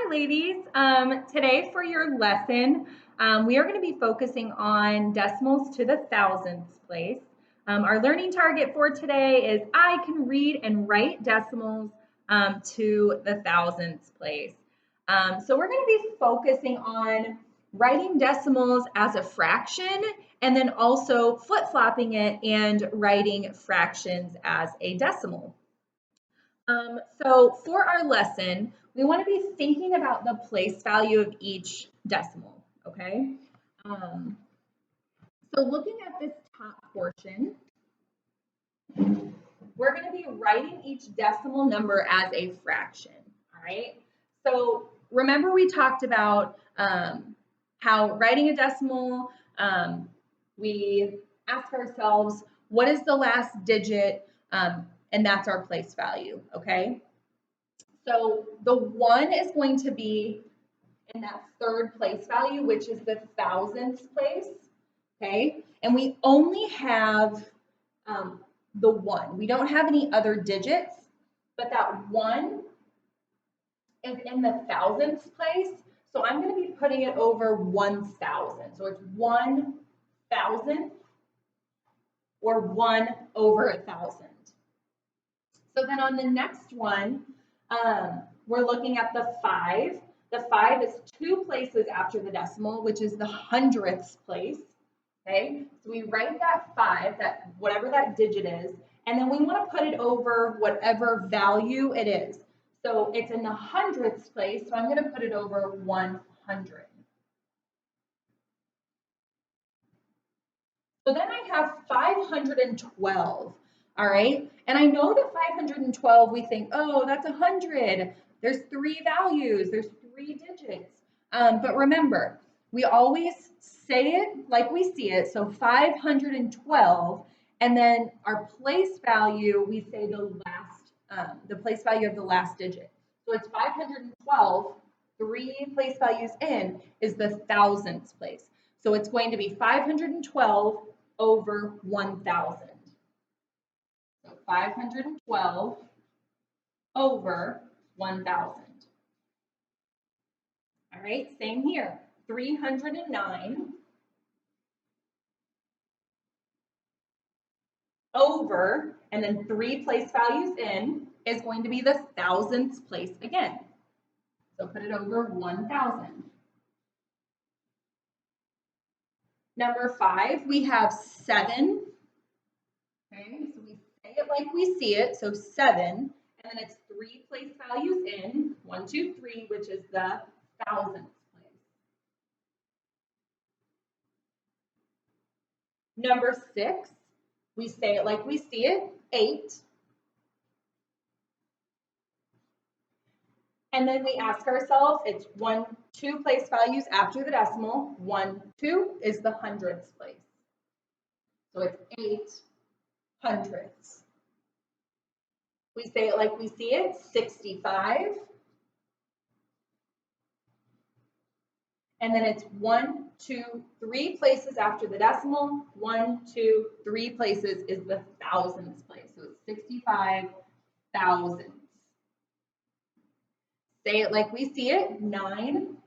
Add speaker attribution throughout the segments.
Speaker 1: Hi, ladies. Today for your lesson, we are going to be focusing on decimals to the thousandths place. Our learning target for today is I can read and write decimals to the thousandths place. So we're going to be focusing on writing decimals as a fraction and then also flip-flopping it and writing fractions as a decimal. So for our lesson, we want to be thinking about the place value of each decimal, okay? So looking at this top portion, we're going to be writing each decimal number as a fraction, all right? So remember we talked about how writing a decimal, we ask ourselves, what is the last digit? And that's our place value, okay? So the 1 is going to be in that third place value, which is the thousandths place, okay? And we only have the 1. We don't have any other digits, but that 1 is in the thousandths place. So I'm going to be putting it over 1,000. So it's 1,000 or 1 over 1,000. So then on the next one, we're looking at the 5. The 5 is 2 places after the decimal, which is the hundredths place. Okay, so we write that 5, that whatever that digit is, and then we want to put it over whatever value it is. So it's in the hundredths place, so I'm going to put it over 100. So then I have 512. All right, and I know that 512, we think, oh, that's 100. There's 3 values, there's 3 digits. But remember, we always say it like we see it. So 512, and then our place value, we say the place value of the last digit. So it's 512, 3 place values in is the thousandths place. So it's going to be 512 over 1,000. So 512 over 1,000. All right, same here. 309 over, and then 3 place values in, is going to be the thousandths place again. So put it over 1,000. Number 5, we have 7. Okay, so we say it like we see it, so 7, and then it's 3 place values in, 1, 2, 3, which is the thousandths place. Number 6, we say it like we see it, 8. And then we ask ourselves, it's 1, 2 place values after the decimal, 1, 2 is the hundredths place. So it's 8 hundredths. We say it like we see it, 65. And then it's 1, 2, 3 places after the decimal. 1, 2, 3 places is the thousandths place. So it's 65 thousandths. Say it like we see it, 9.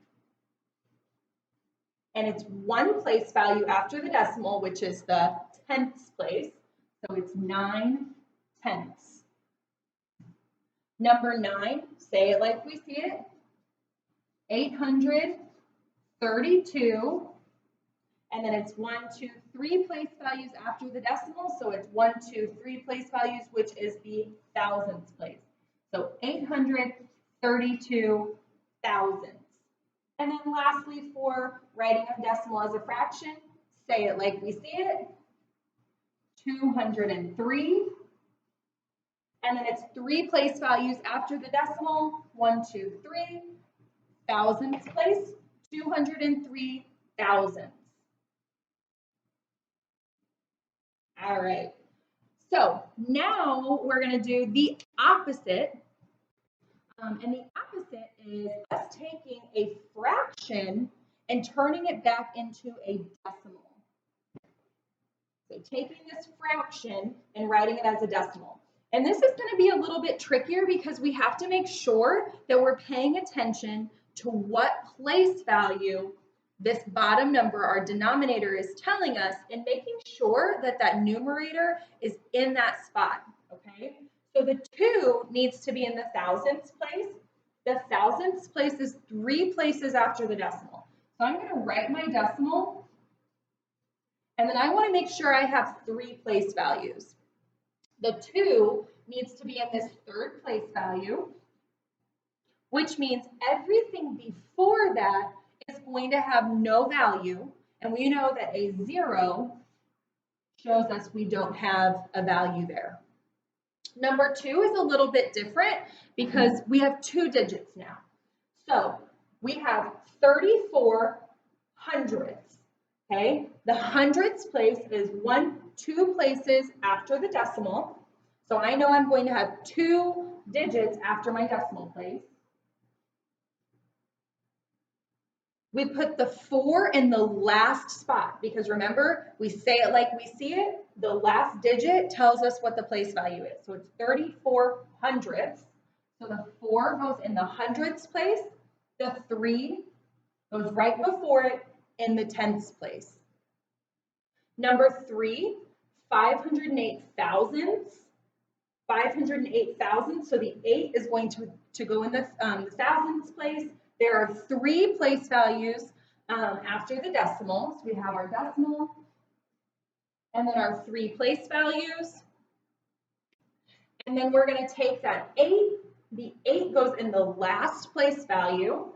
Speaker 1: And it's 1 place value after the decimal, which is the tenths place. So it's 9 tenths. Number 9, say it like we see it, 832. And then it's 1, 2, 3 place values after the decimal. So it's 1, 2, 3 place values, which is the thousandths place. So 832 thousandths. And then lastly, for writing a decimal as a fraction, say it like we see it, 203. And then it's 3 place values after the decimal, 1, 2, 3, thousandths place, 203 thousandths. All right, so now we're going to do the opposite. And the opposite is us taking a fraction and turning it back into a decimal. So taking this fraction and writing it as a decimal. And this is going to be a little bit trickier because we have to make sure that we're paying attention to what place value this bottom number, our denominator, is telling us, and making sure that that numerator is in that spot, okay? So the 2 needs to be in the thousandths place. The thousandths place is 3 places after the decimal. So I'm going to write my decimal, and then I want to make sure I have 3 place values. The 2 needs to be in this 3rd place value, which means everything before that is going to have no value, and we know that a 0 shows us we don't have a value there. Number 2 is a little bit different because we have 2 digits now. So we have 34 hundredths, okay? The hundredths place is 2 places after the decimal. So I know I'm going to have 2 digits after my decimal place. We put the 4 in the last spot because remember, we say it like we see it. The last digit tells us what the place value is. So it's 34 hundredths. So the 4 goes in the hundredths place. The 3 goes right before it in the tenths place. Number 3, 508 thousandths. 508 thousandths. So the 8 is going to go in the thousandths place. There are 3 place values after the decimal. So we have our decimal and then our 3 place values. And then we're going to take that 8. The 8 goes in the last place value.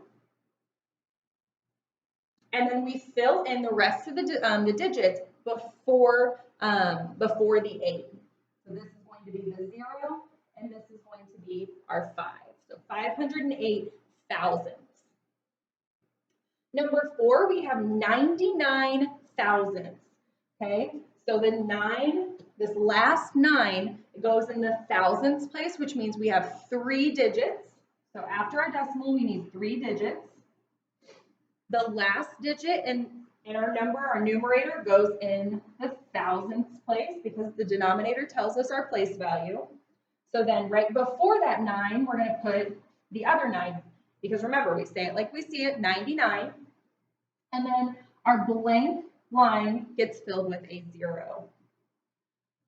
Speaker 1: And then we fill in the rest of the digits before the 8. So this is going to be the 0, and this is going to be our 5. So 508 thousandths. Number 4, we have 99 thousandths, okay? So the 9, this last 9, goes in the thousandths place, which means we have 3 digits. So after our decimal, we need 3 digits. The last digit in our number, our numerator, goes in the thousandths place because the denominator tells us our place value. So then right before that 9, we're going to put the other 9 because remember, we say it like we see it, 99. And then our blank line gets filled with a 0.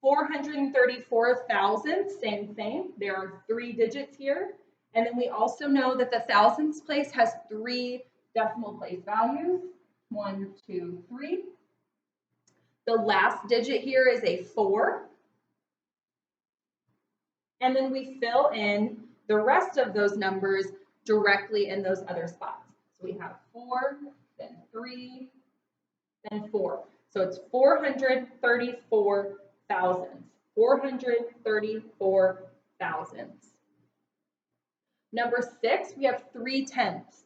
Speaker 1: 434 thousandths, same thing. There are 3 digits here. And then we also know that the thousandths place has 3 decimal place values. 1, 2, 3. The last digit here is a 4. And then we fill in the rest of those numbers directly in those other spots. So we have 4, then 3, then 4. So it's 434 thousandths. 434 thousandths. Number 6, we have 3 tenths.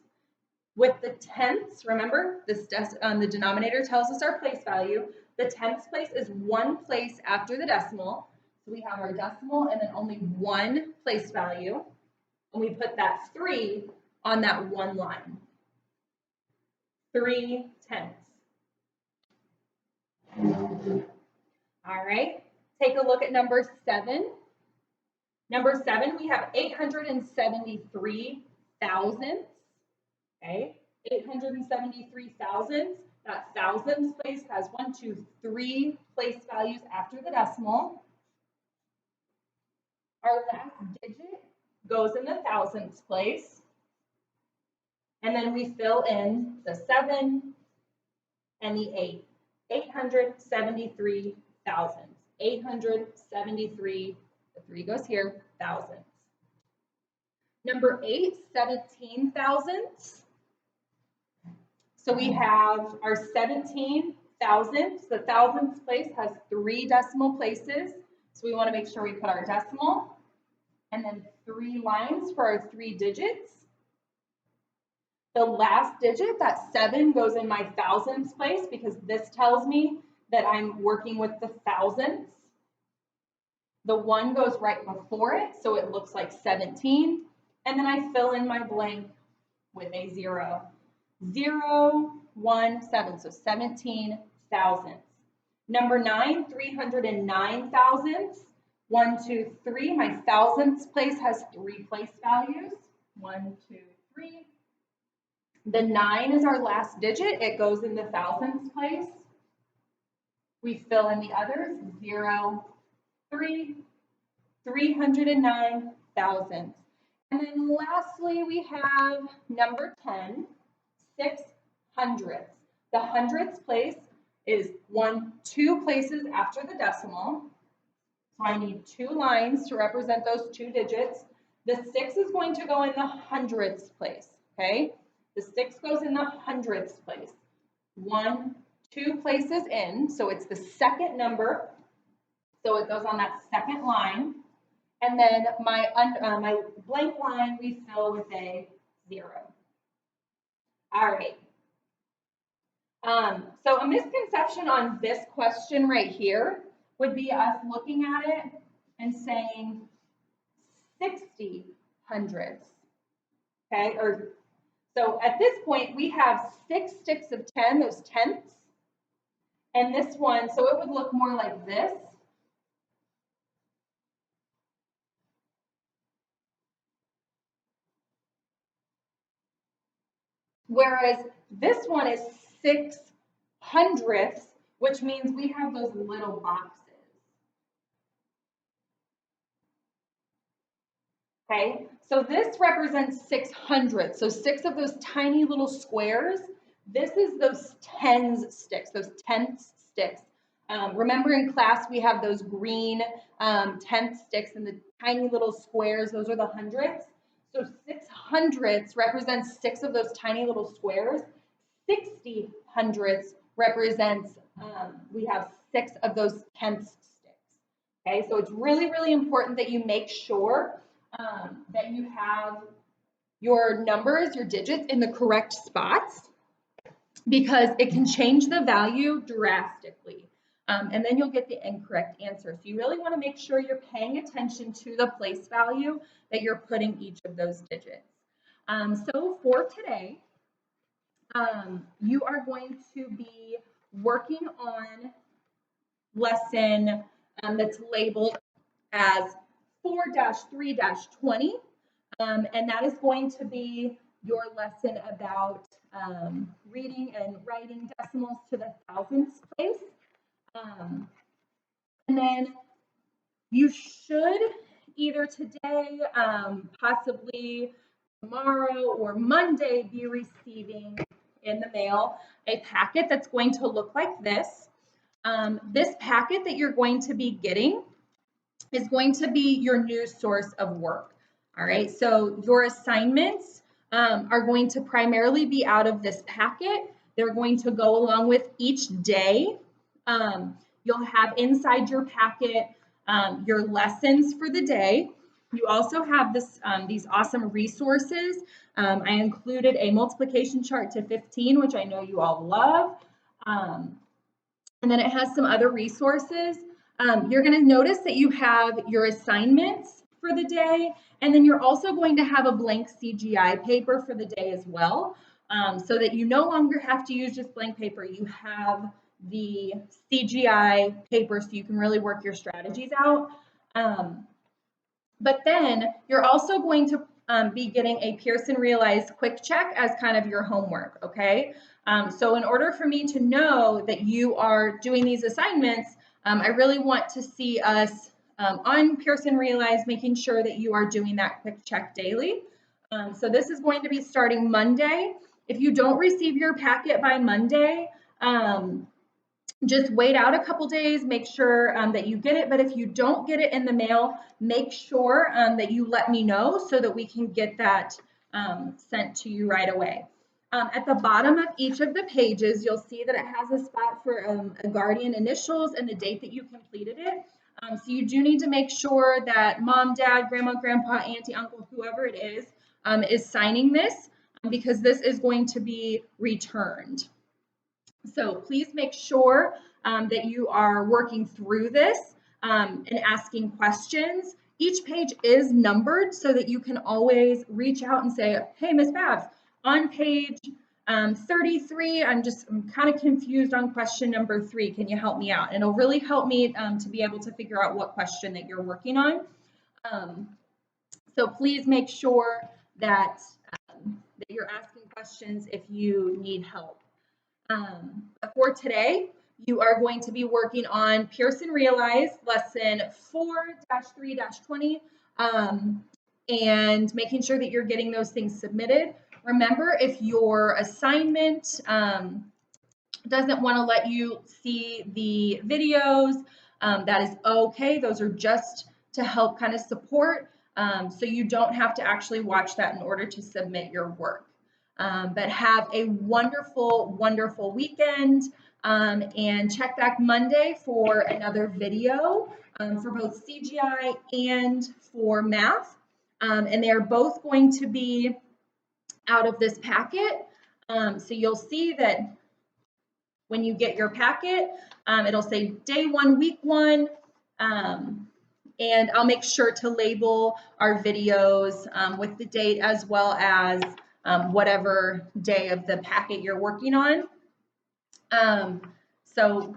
Speaker 1: With the tenths, remember, the denominator tells us our place value. The tenths place is 1 place after the decimal. So we have our decimal and then only 1 place value. And we put that 3 on that 1 line. 3 tenths. All right, take a look at number 7. Number 7, we have 873 thousandths. Okay, 873 thousandths. That thousandths place has 1, 2, 3 place values after the decimal. Our last digit goes in the thousandths place. And then we fill in the 7 and the 8. 873 thousandths. 873, the 3 goes here, thousandths. Number 8, 17 thousandths. So we have our 17 thousandths. The thousandths place has 3 decimal places. So we want to make sure we put our decimal and then 3 lines for our 3 digits. The last digit, that 7, goes in my thousandths place because this tells me that I'm working with the thousandths. The 1 goes right before it, so it looks like 17. And then I fill in my blank with a 0. 0, 1, 7, so 17 thousandths. Number 9, 309 thousandths. 1, 2, 3. My thousandths place has 3 place values. 1, 2, 3. The 9 is our last digit. It goes in the thousandths place. We fill in the others, 0, 3, 309 thousandths. And then lastly, we have number 10, 6 hundredths. The hundredths place is 2 places after the decimal. So I need 2 lines to represent those 2 digits. The 6 is going to go in the hundredths place, okay? The 6 goes in the hundredths place. 1, 2 places in, so it's the second number. So it goes on that second line. And then my blank line we fill with a 0. All right. So a misconception on this question right here would be us looking at it and saying 60 hundredths. Okay, so at this point we have 6 sticks of 10, those tenths, and this one, so it would look more like this. Whereas this one is 6 hundredths, which means we have those little boxes. Okay, so this represents 6 hundredths. So 6 of those tiny little squares. This is those tens sticks, those tenths sticks. Remember in class we have those green tenth sticks and the tiny little squares. Those are the hundredths. So 6 hundredths represents 6 of those tiny little squares. 60 hundredths represents, we have 6 of those tenths sticks. Okay, so it's really, really important that you make sure that you have your numbers, your digits in the correct spots, because it can change the value drastically. And then you'll get the incorrect answer. So you really want to make sure you're paying attention to the place value that you're putting each of those digits. So for today, you are going to be working on lesson that's labeled as 4-3-20, and that is going to be your lesson about reading and writing decimals to the thousandths place. And then you should either today, possibly tomorrow or Monday, be receiving in the mail a packet that's going to look like this. This packet that you're going to be getting is going to be your new source of work. All right, so your assignments are going to primarily be out of this packet. They're going to go along with each day. You'll have inside your packet your lessons for the day. You also have these awesome resources. I included a multiplication chart to 15, which I know you all love. And then it has some other resources. You're going to notice that you have your assignments for the day, and then you're also going to have a blank CGI paper for the day as well, so that you no longer have to use just blank paper. You have the CGI paper so you can really work your strategies out. But then you're also going to be getting a Pearson Realize quick check as kind of your homework, okay? So in order for me to know that you are doing these assignments, I really want to see us on Pearson Realize making sure that you are doing that quick check daily. So this is going to be starting Monday. If you don't receive your packet by Monday, just wait out a couple days, make sure that you get it. But if you don't get it in the mail, make sure that you let me know so that we can get that sent to you right away. At the bottom of each of the pages, you'll see that it has a spot for a guardian initials and the date that you completed it. So you do need to make sure that mom, dad, grandma, grandpa, auntie, uncle, whoever it is signing this, because this is going to be returned. So please make sure that you are working through this and asking questions. Each page is numbered so that you can always reach out and say, hey, Miss Babs, on page 33, I'm kind of confused on question number 3. Can you help me out? And it'll really help me to be able to figure out what question that you're working on. So please make sure that you're asking questions if you need help. But for today, you are going to be working on Pearson Realize lesson 4-3-20 and making sure that you're getting those things submitted. Remember, if your assignment doesn't want to let you see the videos, that is okay. Those are just to help kind of support, so you don't have to actually watch that in order to submit your work. But have a wonderful, wonderful weekend, and check back Monday for another video for both CGI and for math. And they're both going to be out of this packet. So you'll see that when you get your packet, it'll say day 1, week 1. And I'll make sure to label our videos with the date as well as whatever day of the packet you're working on. So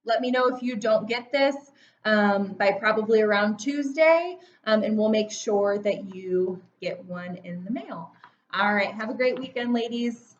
Speaker 1: let me know if you don't get this by probably around Tuesday, and we'll make sure that you get one in the mail. All right, have a great weekend, ladies.